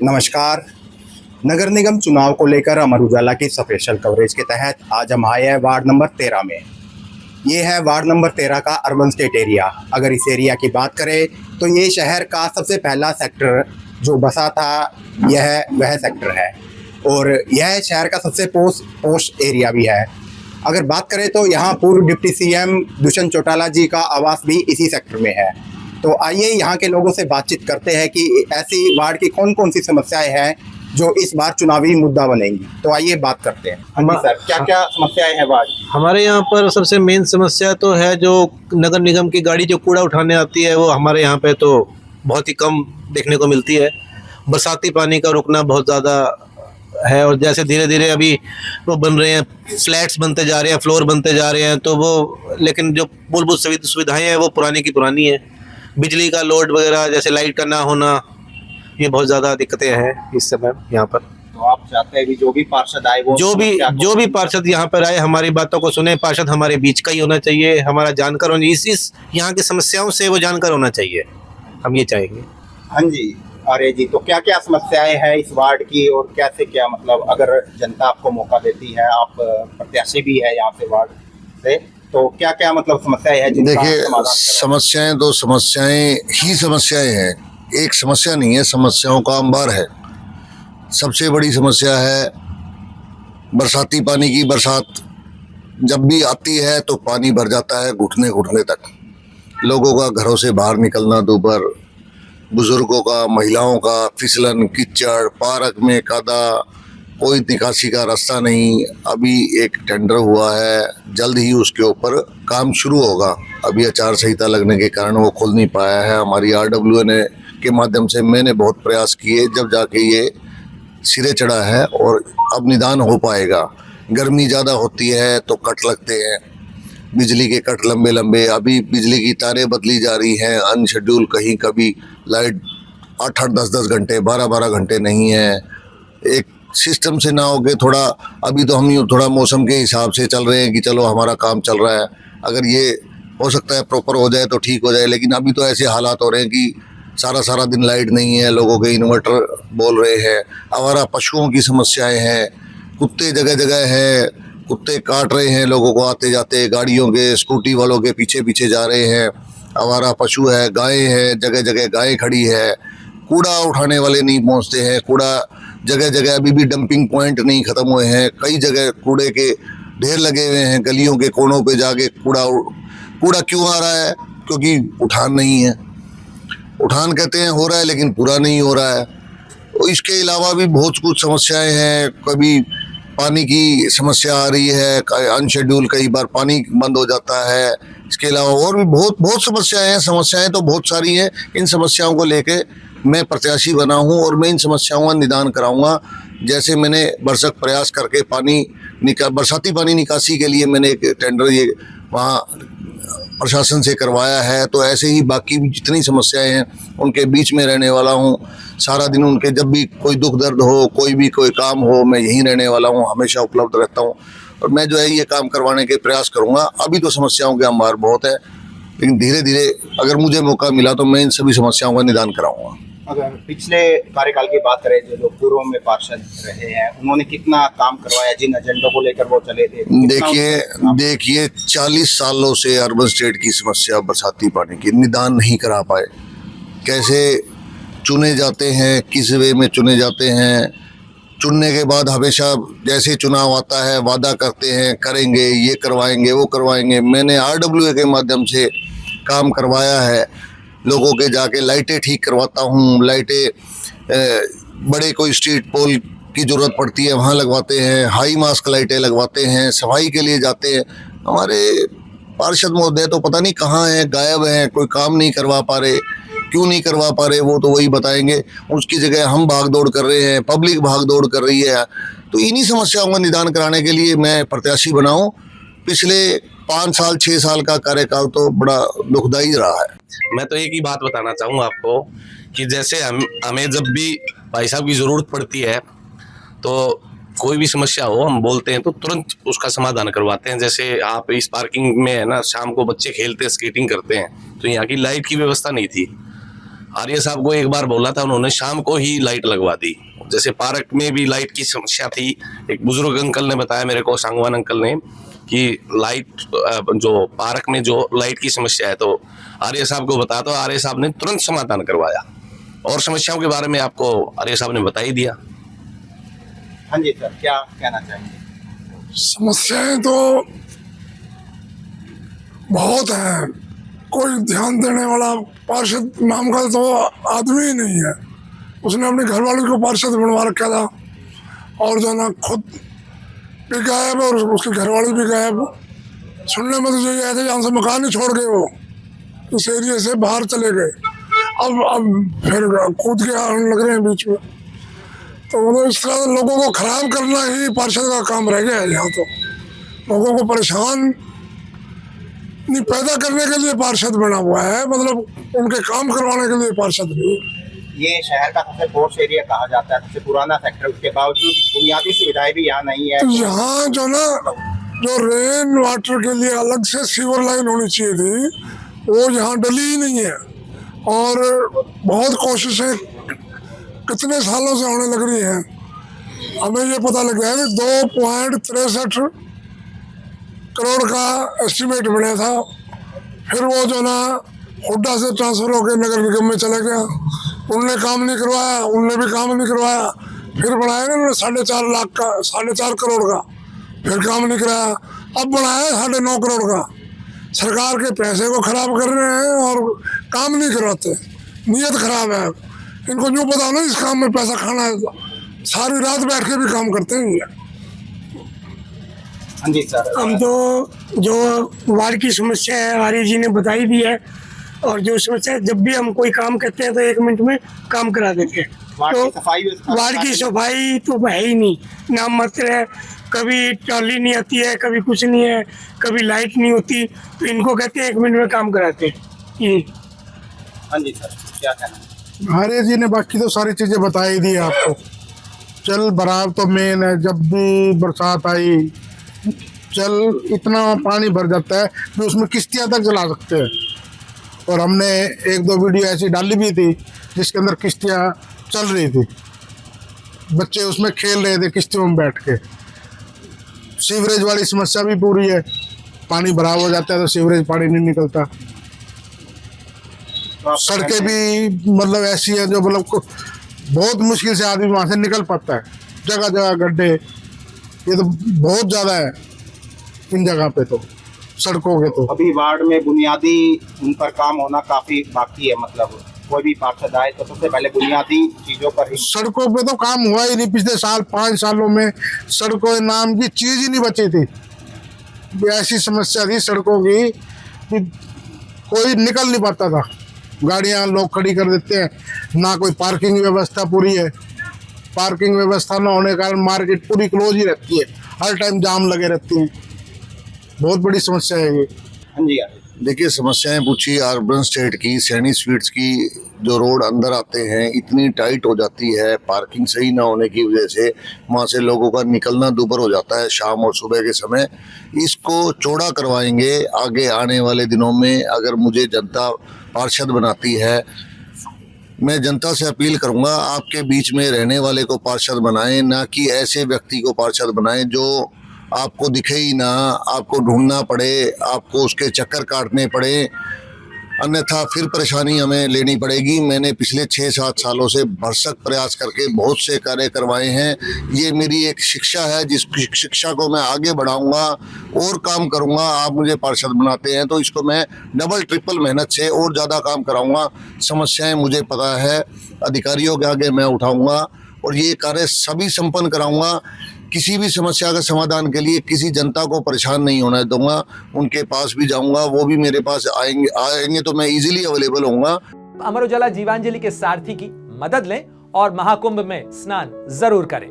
नमस्कार। नगर निगम चुनाव को लेकर अमर उजाला की स्पेशल कवरेज के तहत आज हम आए हैं वार्ड नंबर 13 में। ये है वार्ड नंबर 13 का अर्बन स्टेट एरिया। अगर इस एरिया की बात करें तो ये शहर का सबसे पहला सेक्टर जो बसा था यह वह सेक्टर है और यह शहर का सबसे पोश एरिया भी है। अगर बात करें तो यहाँ पूर्व डिप्टी सीएम दुष्यंत चौटाला जी का आवास भी इसी सेक्टर में है। तो आइए यहाँ के लोगों से बातचीत करते हैं कि ऐसी वार्ड की कौन कौन सी समस्याएं हैं जो इस बार चुनावी मुद्दा बनेंगी। तो आइए बात करते हैं। हाँ जी सर, क्या क्या समस्याएं हैं वार्ड की? हमारे यहाँ पर सबसे मेन समस्या तो है जो नगर निगम की गाड़ी जो कूड़ा उठाने आती है वो हमारे यहाँ पे तो बहुत ही कम देखने को मिलती है। बरसाती पानी का रुकना बहुत ज़्यादा है और जैसे धीरे धीरे अभी वो बन रहे हैं, फ्लैट्स बनते जा रहे हैं, फ्लोर बनते जा रहे हैं, तो वो लेकिन जो मूलभूत सुविधाएं हैं वो पुरानी की पुरानी है। बिजली का लोड वगैरह जैसे लाइट का ना होना, ये बहुत ज़्यादा दिक्कतें हैं इस समय यहाँ पर। तो आप चाहते हैं कि जो भी पार्षद आए वो जो भी पार्षद यहाँ पर आए हमारी बातों को सुने। पार्षद हमारे बीच का ही होना चाहिए, हमारा जानकार होना, इस यहाँ की समस्याओं से वो जानकार होना चाहिए, हम ये चाहेंगे। हाँ जी। अरे जी, तो क्या क्या समस्याएं हैं इस वार्ड की और कैसे क्या मतलब अगर जनता आपको मौका देती है, आप प्रत्याशी भी है यहाँ से वार्ड से, तो क्या क्या मतलब समस्याएं हैं? देखिए, समस्याएं दो समस्याएं ही समस्याएं हैं, एक समस्या नहीं है, समस्याओं का अंबार है। सबसे बड़ी समस्या है बरसाती पानी की। बरसात जब भी आती है तो पानी भर जाता है घुटने घुटने तक। लोगों का घरों से बाहर निकलना दोपहर, बुजुर्गों का, महिलाओं का, फिसलन, कीचड़, पार्क में कादा, कोई निकासी का रास्ता नहीं। अभी एक टेंडर हुआ है, जल्द ही उसके ऊपर काम शुरू होगा। अभी आचार संहिता लगने के कारण वो खुल नहीं पाया है। हमारी RWA के माध्यम से मैंने बहुत प्रयास किए, जब जाके ये सिरे चढ़ा है और अब निदान हो पाएगा। गर्मी ज़्यादा होती है तो कट लगते हैं, बिजली के कट लंबे लंबे। अभी बिजली की तारें बदली जा रही हैं अनशेड्यूल, कहीं कभी लाइट 8-8, 10-10 घंटे, 12-12 घंटे नहीं है। एक सिस्टम से ना होगे थोड़ा। अभी तो हम यूँ थोड़ा मौसम के हिसाब से चल रहे हैं कि चलो हमारा काम चल रहा है, अगर ये हो सकता है प्रॉपर हो जाए तो ठीक हो जाए। लेकिन अभी तो ऐसे हालात हो रहे हैं कि सारा दिन लाइट नहीं है, लोगों के इन्वर्टर बोल रहे हैं। आवारा पशुओं की समस्याएं हैं, कुत्ते जगह जगह हैं, कुत्ते काट रहे हैं लोगों को आते जाते, गाड़ियों के, स्कूटी वालों के पीछे पीछे जा रहे हैं। आवारा पशु है, गायें हैं, जगह जगह गायें खड़ी है। कूड़ा उठाने वाले नहीं पहुंचते हैं, कूड़ा जगह जगह अभी भी डंपिंग पॉइंट नहीं ख़त्म हुए हैं। कई जगह कूड़े के ढेर लगे हुए हैं, गलियों के कोनों पे जाके कूड़ा क्यों आ रहा है? क्योंकि उठान नहीं है। उठान कहते हैं हो रहा है लेकिन पूरा नहीं हो रहा है। तो इसके अलावा भी बहुत कुछ समस्याएं हैं। कभी पानी की समस्या आ रही है, अनशेड्यूल कई बार पानी बंद हो जाता है। इसके अलावा और भी बहुत समस्याएं हैं। समस्याएं तो बहुत सारी हैं। इन समस्याओं को लेके मैं प्रत्याशी बना हूं और मैं इन समस्याओं का निदान कराऊंगा। जैसे मैंने भरसक प्रयास करके बरसाती पानी निकासी के लिए मैंने एक टेंडर ये वहाँ प्रशासन से करवाया है, तो ऐसे ही बाकी भी जितनी समस्याएं हैं उनके बीच में रहने वाला हूँ। सारा दिन उनके जब भी कोई दुख दर्द हो, कोई काम हो, मैं यहीं रहने वाला हूँ, हमेशा उपलब्ध रहता हूँ और मैं जो है ये काम करवाने के प्रयास करूँगा। अभी तो समस्याओं के अंबार बहुत है, लेकिन धीरे धीरे अगर मुझे मौका मिला तो मैं इन सभी समस्याओं का निदान कराऊँगा। अगर पिछले कार्यकाल की बात करें, जो पूर्व में पार्षद रहे हैं उन्होंने कितना काम करवाया, जिन एजेंडों को लेकर वो चले थे? देखिए 40 सालों से अर्बन स्टेट की समस्या बरसाती पानी की निदान नहीं करा पाए। कैसे चुने जाते हैं, किस वे में चुने जाते हैं, चुनने के बाद हमेशा जैसे चुनाव आता है वादा करते हैं करेंगे, ये करवाएंगे, वो करवाएंगे। मैंने RWA के माध्यम से काम करवाया है, लोगों के जाके लाइटें ठीक करवाता हूँ। लाइटें बड़े कोई स्ट्रीट पोल की ज़रूरत पड़ती है वहाँ लगवाते हैं, हाई मास्क लाइटें लगवाते हैं, सफाई के लिए जाते हैं। हमारे पार्षद महोदय तो पता नहीं कहाँ हैं, गायब हैं, कोई काम नहीं करवा पा रहे। क्यों नहीं करवा पा रहे वो तो वही बताएंगे। उसकी जगह हम भाग दौड़ कर रहे हैं, पब्लिक भाग दौड़ कर रही है। तो इन्हीं समस्याओं का निदान कराने के लिए मैं प्रत्याशी बना हूँ। पिछले 5 साल 6 साल का कार्यकाल तो बड़ा दुखदायी रहा है। मैं तो एक ही बात बताना चाहूँगा आपको कि जैसे हमें जब भी भाई साहब की ज़रूरत पड़ती है तो कोई भी समस्या हो हम बोलते हैं तो तुरंत उसका समाधान करवाते हैं। जैसे आप इस पार्किंग में है ना, शाम को बच्चे खेलते हैं, स्केटिंग करते हैं, तो यहाँ की लाइट की व्यवस्था नहीं थी। आर्य साहब को एक बार बोला था, उन्होंने शाम को ही लाइट लगवा दी। जैसे पार्क में भी लाइट की समस्या थी, एक बुजुर्ग अंकल ने बताया मेरे को, सांगवान अंकल ने, कि लाइट जो पार्क में जो लाइट की समस्या है, तो आर्य साहब को बताया, तो आर्य साहब ने तुरंत समाधान करवाया और समस्याओं के बारे में आपको आर्य साहब ने बता ही दिया। हाँ जी सर, क्या कहना चाहेंगे? समस्याएं तो बहुत हैं, कोई ध्यान देने वाला पार्षद नाम का तो आदमी ही नहीं है। उसने अपने घर वालों को पार्षद बनवा रखा था और जो ना खुद भी गायब और उसके घर वाले भी गायब। सुनने में तो यही आया था यहाँ से मकान ही छोड़ गए, वो इस एरिया से बाहर चले गए। अब फिर कूद के आने लग रहे हैं बीच में। तो मतलब इस तरह लोगों को खराब करना ही पार्षद का काम रह गया है। यहाँ तो लोगों को परेशान नहीं पैदा करने के लिए पार्षद बना हुआ है, मतलब उनके काम करवाने के लिए पार्षद नहीं। ये शहर का सबसे पोर्स एरिया कहा जाता है, सबसे पुराना सेक्टर, उसके बावजूद बुनियादी सुविधाएं भी यहाँ नहीं है। तो यहाँ जो ना जो रेन वाटर के लिए अलग से सीवर लाइन होनी चाहिए थी, वो यहाँ डली ही नहीं है। और बहुत कोशिशें कितने सालों से होने लग रही हैं। हमें ये पता लगा है कि 2.63 करोड़ का एस्टिमेट बना था, फिर वो जो ना हुड्डा से ट्रांसफर होकर नगर निगम में चला गया। उनने काम नहीं करवाया, उनने भी काम नहीं करवाया। फिर बढ़ाया ना उन्होंने 4.5 लाख का, 4.5 करोड़ का, फिर काम नहीं कराया। अब बढ़ाया 9.5 करोड़ का। सरकार के पैसे को खराब कर रहे हैं और काम नहीं करवाते। नीयत खराब है। इनको यूँ पता ना इस काम में पैसा खाना है, सारी रात बैठ के भी काम करते हैं। हाँ जी सर, हम तो जो वार्ड की समस्या है आर्य जी ने बताई दी है, और जो समस्या जब भी हम कोई काम करते हैं तो 1 मिनट में काम करा देते हैं। वार्ड की तो सफाई वार्ड की सफाई तो है ही नहीं, नाम मात्र है। कभी ट्रॉली नहीं आती है, कभी कुछ नहीं है, कभी लाइट नहीं होती, तो इनको कहते हैं 1 मिनट में काम कराते हैं ये। हाँ जी सर, क्या कहना है? आर्य जी ने बाकी तो सारी चीज़ें बता ही दी आपको। चल बराबर तो मेन है, जब भी बरसात आई चल इतना पानी भर जाता है कि उसमें किश्तियाँ तक चला सकते हैं। और हमने 1-2 वीडियो ऐसी डाली भी थी जिसके अंदर किश्तियाँ चल रही थी, बच्चे उसमें खेल रहे थे किश्तियों में बैठ के। सीवरेज वाली समस्या भी पूरी है, पानी भराव हो जाता है तो सीवरेज पानी नहीं निकलता। सड़कें भी मतलब ऐसी हैं जो मतलब बहुत मुश्किल से आदमी वहाँ से निकल पाता है। जगह जगह गड्ढे, ये तो बहुत ज़्यादा है इन जगह पे तो सड़कों के। तो अभी वार्ड में बुनियादी उन पर काम होना काफी बाकी है। मतलब कोई भी पार्षद आए तो सबसे पहले बुनियादी चीजों पर ही। सड़कों पे तो काम हुआ ही नहीं। पिछले साल 5 सालों में सड़कों नाम की चीज ही नहीं बची थी। ऐसी समस्या थी सड़कों की कि कोई निकल नहीं पाता था, गाड़ियां लोग खड़ी कर देते हैं। ना कोई पार्किंग व्यवस्था पूरी है, पार्किंग व्यवस्था न होने के कारण मार्केट पूरी क्लोज ही रहती है, हर टाइम जाम लगे रहते हैं। बहुत बड़ी समस्या है ये। हाँ जी, देखिए, समस्याएं पूछी अर्बन स्टेट की, सैनी स्वीट्स की। जो रोड अंदर आते हैं इतनी टाइट हो जाती है, पार्किंग सही ना होने की वजह से वहाँ से लोगों का निकलना दूभर हो जाता है शाम और सुबह के समय। इसको चौड़ा करवाएंगे आगे आने वाले दिनों में। अगर मुझे जनता पार्षद बनाती है, मैं जनता से अपील करूंगा आपके बीच में रहने वाले को पार्षद बनाएं, ना कि ऐसे व्यक्ति को पार्षद बनाएं जो आपको दिखे ही ना, आपको ढूंढना पड़े, आपको उसके चक्कर काटने पड़े, अन्यथा फिर परेशानी हमें लेनी पड़ेगी। मैंने पिछले 6-7 सालों से भरसक प्रयास करके बहुत से कार्य करवाए हैं। ये मेरी एक शिक्षा है, जिस शिक्षा को मैं आगे बढ़ाऊंगा और काम करूंगा। आप मुझे पार्षद बनाते हैं तो इसको मैं डबल ट्रिपल मेहनत से और ज़्यादा काम कराऊंगा। समस्याएं मुझे पता है, अधिकारियों के आगे मैं उठाऊंगा और ये कार्य सभी संपन्न कराऊंगा। किसी भी समस्या का समाधान के लिए किसी जनता को परेशान नहीं होने दूंगा। उनके पास भी जाऊंगा, वो भी मेरे पास आएंगे तो मैं इजीली अवेलेबल होऊंगा। अमर उजाला जीवांजलि के सारथी की मदद लें और महाकुंभ में स्नान जरूर करें।